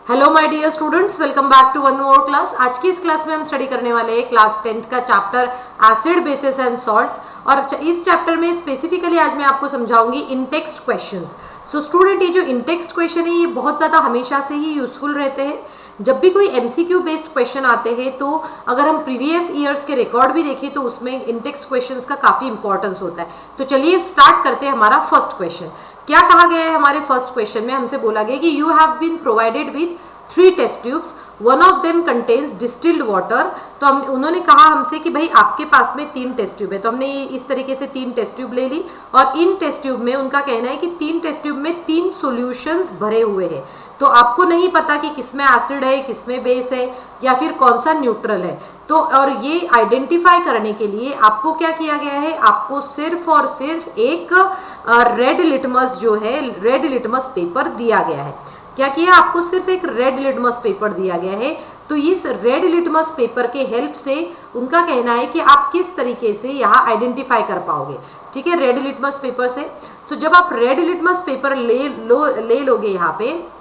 Hello my dear students, welcome back to one more class. आज की इस class में हम स्टडी करने वाले हैं क्लास 10th का chapter acid basis and salts. और इस चैप्टर में स्पेसिफिकली आज मैं आपको समझाऊंगी इन टेक्स्ट क्वेश्चंस। सो स्टूडेंट, ये जो इन टेक्स्ट क्वेश्चन है ये बहुत ज़्यादा हमेशा से ही यूजफुल रहते हैं। जब भी कोई एमसीक्यू बेस्ड क्वेश्चन आते हैं तो अगर हम प्रीवियस ईयर्स के रिकॉर्ड भी देखें तो उसमें इन टेक्स्ट क्वेश्चंस का काफ़ी इंपॉर्टेंस होता है। तो चलिए स्टार्ट करते हैं हमारा फर्स्ट क्वेश्चन। क्या कहा गया है हमारे फर्स्ट क्वेश्चन में? हमसे बोला गया कि you have been provided with 3 test tubes, one of them contains distilled water. तो हम उन्होंने कहा हमसे कि भाई आपके पास में 3 टेस्ट ट्यूब है। तो हमने इस तरीके से 3 टेस्ट ट्यूब ले ली और इन टेस्ट ट्यूब में उनका कहना है कि 3 टेस्ट ट्यूब में 3 सॉल्यूशंस भरे हुए हैं। तो आपको नहीं पता कि किसमें एसिड है, किसमें बेस है या फिर कौन सा न्यूट्रल है। तो और ये आइडेंटिफाई करने के लिए आपको क्या किया गया है, आपको सिर्फ और सिर्फ एक रेड लिटमस जो है, रेड लिटमस पेपर दिया गया है। क्या किया? आपको सिर्फ एक रेड लिटमस पेपर दिया गया है। तो इस रेड लिटमस पेपर के हेल्प से उनका कहना है कि आप किस तरीके से यहाँ आइडेंटिफाई कर पाओगे। ठीक है, रेड लिटमस पेपर से। सो जब आप रेड लिटमस पेपर ले लोगे यहाँ पे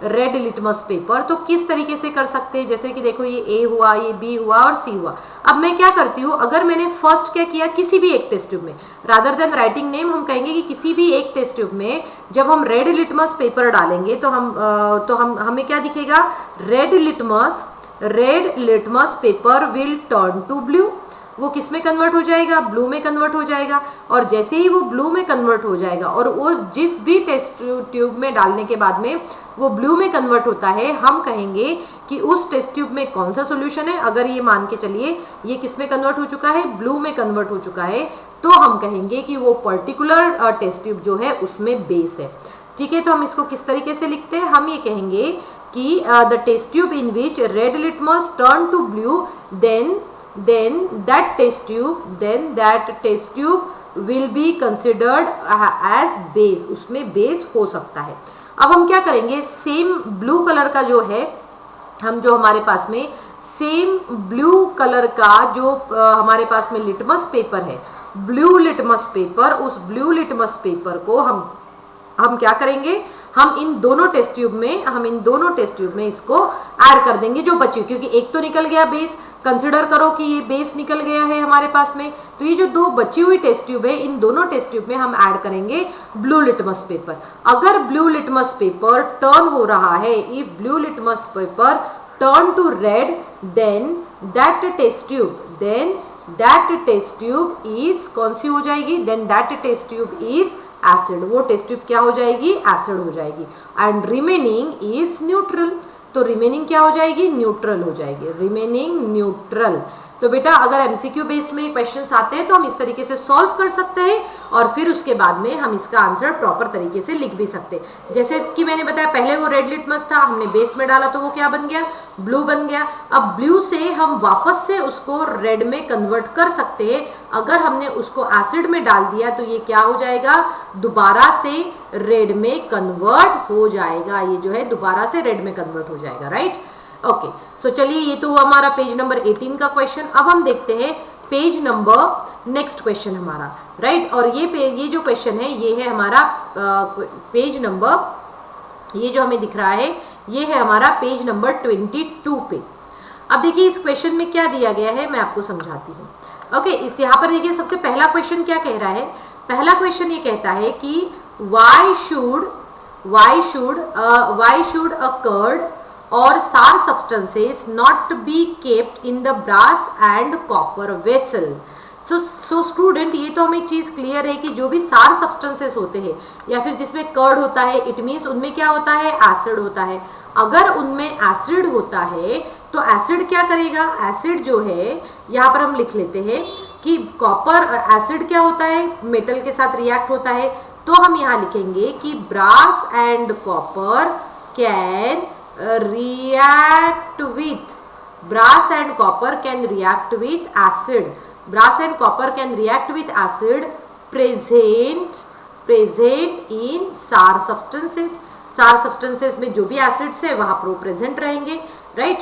रेड लिटमस पेपर, तो किस तरीके से कर सकते हैं? जैसे कि देखो, ये ए हुआ, ये बी हुआ और सी हुआ। अब मैं क्या करती हूँ, अगर मैंने फर्स्ट क्या किया, किसी भी एक टेस्ट ट्यूब में, रादर देन राइटिंग नेम, हम कहेंगे कि किसी भी एक टेस्ट ट्यूब में जब हम रेड लिटमस पेपर डालेंगे तो हमें क्या दिखेगा? Red litmus paper will turn to blue. वो किस में कन्वर्ट हो जाएगा? ब्लू में कन्वर्ट हो जाएगा। और जैसे ही वो ब्लू में कन्वर्ट हो जाएगा और वो जिस भी टेस्ट ट्यूब में डालने के बाद में वो ब्लू में कन्वर्ट होता है, हम कहेंगे कि उस टेस्ट ट्यूब में कौन सा सॉल्यूशन है। अगर ये मान के चलिए ये किस में कन्वर्ट हो चुका है? ब्लू में कन्वर्ट हो चुका है, तो हम कहेंगे कि वो पर्टिकुलर टेस्ट ट्यूब जो है उसमें बेस है। ठीक है, तो हम इसको किस तरीके से लिखते हैं? हम ये कहेंगे कि the test tube in which red litmus turn to blue, then that test tube will be considered as base। उसमें बेस हो सकता है। अब हम क्या करेंगे, सेम ब्लू कलर का जो है, हम जो हमारे पास में सेम ब्लू कलर का जो हमारे पास में लिटमस पेपर है, ब्लू लिटमस पेपर, उस ब्लू लिटमस पेपर को हम क्या करेंगे, हम इन दोनों टेस्ट ट्यूब में इसको ऐड कर देंगे जो बची, क्योंकि एक तो निकल गया बेस। कंसिडर करो कि ये बेस निकल गया है हमारे पास में, तो ये जो 2 बची हुई टेस्ट ट्यूब है, इन दोनों टेस्ट ट्यूब में हम ऐड करेंगे ब्लू लिटमस पेपर। अगर ब्लू लिटमस पेपर टर्न हो रहा है, if blue litmus paper turn to red, then that test tube is कौन सी हो जाएगी? Then that test tube is acid. वो टेस्ट ट्यूब क्या हो जाएगी? एसिड हो जाएगी। And remaining is neutral. तो रिमेनिंग क्या हो जाएगी? न्यूट्रल हो जाएगी, रिमेनिंग न्यूट्रल। तो बेटा अगर एमसीक्यू बेस्ड में क्वेश्चंस आते हैं तो हम इस तरीके से सॉल्व कर सकते हैं और फिर उसके बाद में हम इसका आंसर प्रॉपर तरीके से लिख भी सकते हैं। जैसे कि मैंने बताया, पहले वो रेड लिटमस था, हमने बेस में डाला तो वो क्या बन गया? ब्लू बन गया। अब ब्लू से हम वापस से उसको रेड में कन्वर्ट कर सकते हैं। अगर हमने उसको एसिड में डाल दिया तो ये क्या हो जाएगा? दोबारा से रेड में कन्वर्ट हो जाएगा। ये जो है दोबारा से रेड में कन्वर्ट हो जाएगा, राइट? ओके, सो चलिए, ये तो हुआ हमारा पेज नंबर 18 का क्वेश्चन। अब हम देखते हैं पेज नंबर नेक्स्ट क्वेश्चन हमारा, राइट? और ये जो क्वेश्चन है ये है हमारा पेज नंबर, ये जो हमें दिख रहा है ये है हमारा पेज नंबर 22 पे। अब देखिए इस क्वेश्चन में क्या दिया गया है, मैं आपको समझाती हूँ। ओके, इस यहाँ पर देखिए सबसे पहला क्वेश्चन क्या कह रहा है? पहला क्वेश्चन ये कहता है कि why should a curd or sour substances not be kept in the brass and copper vessel। So student, ये तो हमें चीज क्लियर है कि जो भी सार सब्सटेंसेस होते हैं या फिर जिसमें कर्ड होता है, इट मीन्स उनमें क्या होता है? एसिड होता है। अगर उनमें एसिड होता है तो एसिड क्या करेगा? एसिड जो है यहाँ पर हम लिख लेते हैं कि कॉपर एसिड क्या होता है? मेटल के साथ रिएक्ट होता है। तो हम यहाँ लिखेंगे कि brass and copper can react with acid। brass and copper can react with acid present in sour substances। sour substances में जो भी एसिड्स है वहां पर प्रेजेंट रहेंगे, राइट?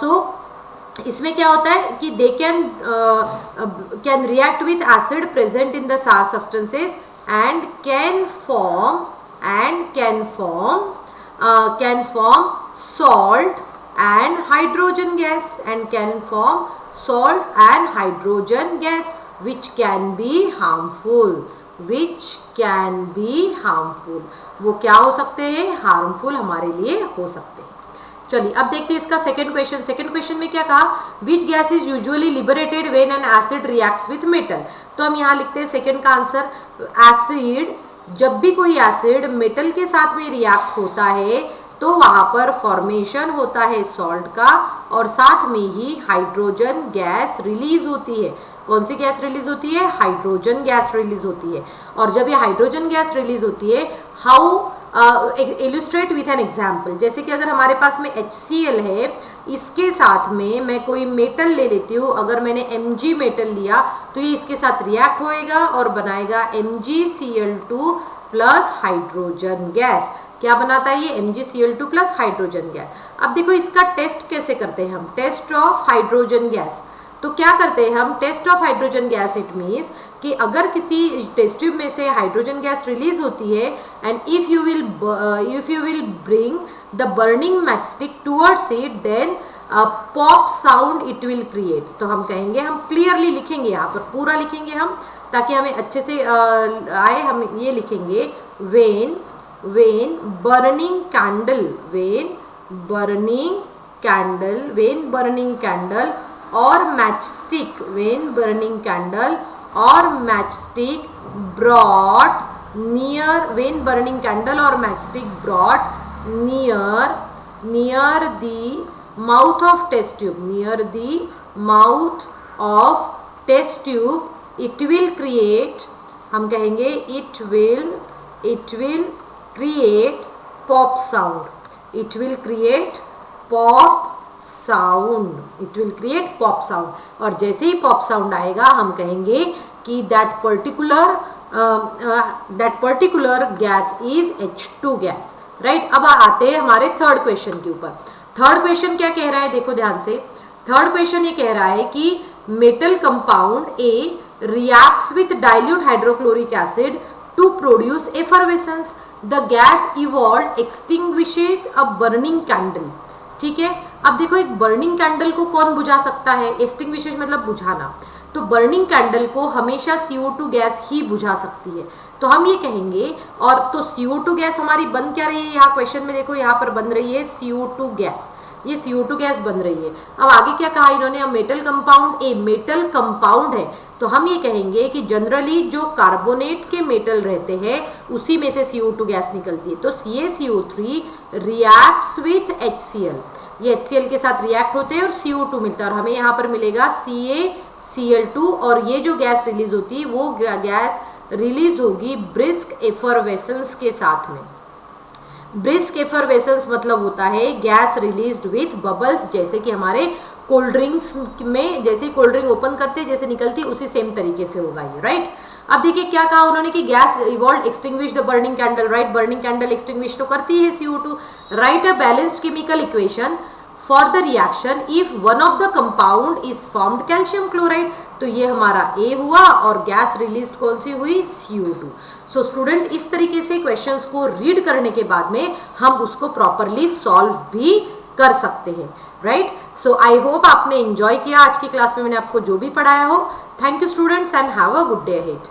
सो इसमें क्या होता है कि they can react with acid present in the sour substances and can form salt and hydrogen gas and can form salt and hydrogen gas which can be harmful, which can be harmful. वो क्या हो सकते हैं? Harmful हमारे लिए हो सकते हैं. चलिए अब देखते हैं इसका सेकंड क्वेश्चन. सेकंड क्वेश्चन में क्या कहा? Which gas is usually liberated when an acid reacts with metal. तो हम यहाँ लिखते हैं सेकंड का आंसर. एसिड, जब भी कोई एसिड मेटल के साथ में रिएक्ट होता है तो वहां पर फॉर्मेशन होता है सॉल्ट का और साथ में ही हाइड्रोजन गैस रिलीज होती है. कौन सी गैस रिलीज होती है? हाइड्रोजन गैस रिलीज होती है. और जब ये हाइड्रोजन गैस रिलीज होती है, how illustrate with an example. जैसे कि अगर हमारे पास में HCl है, इसके साथ में मैं कोई मेटल ले लेती हूँ. अगर मैंने Mg मेटल लिया तो ये इसके साथ रिएक्ट होएगा और बनाएगा MgCl2 प्लस हाइड्रोजन गैस. क्या बनाता है ये? MgCl2 plus hydrogen gas. अब देखो इसका टेस्ट कैसे करते हैं हम? Test of hydrogen gas. तो क्या करते हैं हम? Test of hydrogen gas it means कि अगर किसी टेस्ट ट्यूब में से हाइड्रोजन गैस रिलीज होती है and if you will bring the burning matchstick towards it, then pop sound it will create. तो हम कहेंगे, हम क्लियरली लिखेंगे, यहाँ पर पूरा लिखेंगे हम ताकि हमें अच्छे से आए. हम ये लिखेंगे when burning candle, when burning candle or matchstick, when burning candle or matchstick brought near, when burning candle or matchstick brought near the mouth of test tube, near the mouth of test tube, it will create, हम कहेंगे it will create pop sound. It will create pop sound. It will create pop sound. और जैसे ही pop sound आएगा हम कहेंगे कि that particular gas is H2 gas. Right? अब आते हैं हमारे थर्ड क्वेश्चन के ऊपर. थर्ड क्वेश्चन क्या कह रहा है? देखो ध्यान से. थर्ड क्वेश्चन ये कह रहा है कि metal compound A reacts with dilute hydrochloric acid to produce effervescence. The gas evolved extinguishes a burning candle. ठीक है. अब देखो एक बर्निंग कैंडल को कौन बुझा सकता है? एक्सटिंग्विशेस मतलब बुझाना. तो बर्निंग कैंडल को हमेशा CO2 गैस ही बुझा सकती है. तो हम ये कहेंगे, और तो CO2 गैस हमारी बन क्या रही है? यहाँ क्वेश्चन में देखो, यहाँ पर बन रही है CO2 गैस. ये CO2 गैस बन रही है. अब आगे क्या कहा इन्होंने? Metal compound a metal compound है. तो हम ये कहेंगे कि जनरली जो कार्बोनेट के मेटल रहते हैं उसी में से CO2 गैस निकलती है. तो CaCO3 रिएक्ट्स विथ HCl. ये HCl के साथ रिएक्ट होते हैं और CO2 मिलता है और हमें यहाँ पर मिलेगा CaCl2. और ये जो गैस रिलीज होती है वो गैस रिलीज होगी ब्रिस्क एफरवेसेंस के साथ में. ब्रिस्क एफरवेसेंस मतलब होता है गैस रिलीज्ड विथ बबल्स. जैसे कि हमारे कोल्ड ड्रिंक्स में जैसे कोल्ड ड्रिंक ओपन करते हैं जैसे निकलती है उसी सेम तरीके से होगा ये. राइट. अब देखिए क्या कहा उन्होंने कि gas evolve extinguish the burning candle. Right. Burning candle extinguish तो करती है CO2. Right a balanced chemical equation for the reaction if one of the compound is formed calcium chloride. तो ये हमारा A हुआ और गैस रिलीज कौन सी हुई? CO2. सो स्टूडेंट इस तरीके से क्वेश्चंस को रीड करने के बाद में हम उसको प्रॉपरली सॉल्व भी कर सकते हैं. राइट. सो आई होप आपने एंजॉय किया आज की क्लास में मैंने आपको जो भी पढ़ाया हो. Thank you students and have a good day ahead.